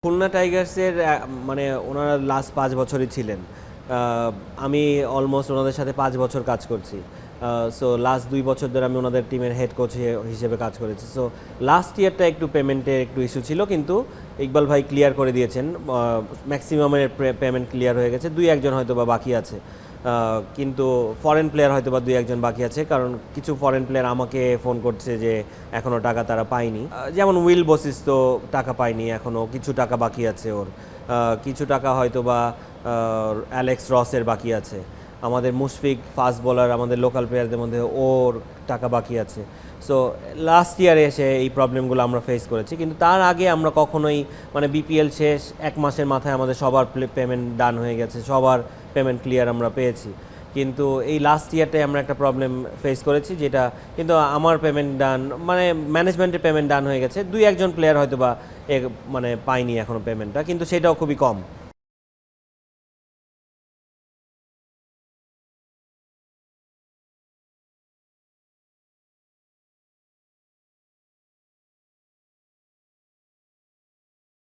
খুলনা টাইগার্সের মানে ওনারা লাস্ট 5 বছরই ছিলেন। আমি অলমোস্ট ওনাদের সাথে 5 বছর কাজ করছি। সো লাস্ট 2 বছর ধরে আমি ওনাদের টিমের হেড কোচ হিসেবে কাজ করেছি। সো লাস্ট ইয়ারটা একটু পেমেন্টের একটু ইস্যু ছিল, কিন্তু ইকবাল ভাই ক্লিয়ার করে দিয়েছেন। ম্যাক্সিমামের পেমেন্ট ক্লিয়ার হয়ে গেছে, 2-1 হয়তো বা বাকি আছে। কিন্তু ফরেন প্লেয়ার হয়তো বা 2-1 বাকি আছে, কারণ কিছু ফরেন প্লেয়ার আমাকে ফোন করছে যে এখনও টাকা তারা পায়নি। যেমন উইল বসিস তো টাকা পায়নি, এখনও কিছু টাকা বাকি আছে ওর। কিছু টাকা হয়তো বা অ্যালেক্স রসের বাকি আছে। আমাদের মুশফিক ফাস্ট বোলার, আমাদের লোকাল প্লেয়ারদের মধ্যে ওর টাকা বাকি আছে। সো লাস্ট ইয়ারে এসে এই প্রবলেমগুলো আমরা ফেস করেছি, কিন্তু তার আগে আমরা কখনোই মানে বিপিএল শেষ 1 মাসের মাথায় আমাদের সবার পেমেন্ট ডান হয়ে গেছে, সবার পেমেন্ট ক্লিয়ার আমরা পেয়েছি। কিন্তু এই লাস্ট ইয়ারটাই আমরা একটা প্রবলেম ফেস করেছি, যেটা কিন্তু আমার পেমেন্ট ডান মানে ম্যানেজমেন্টের পেমেন্ট ডান হয়ে গেছে, 2-1 প্লেয়ার হয়তো বা মানে পায়নি এখনও পেমেন্টটা, কিন্তু সেটাও খুবই কম।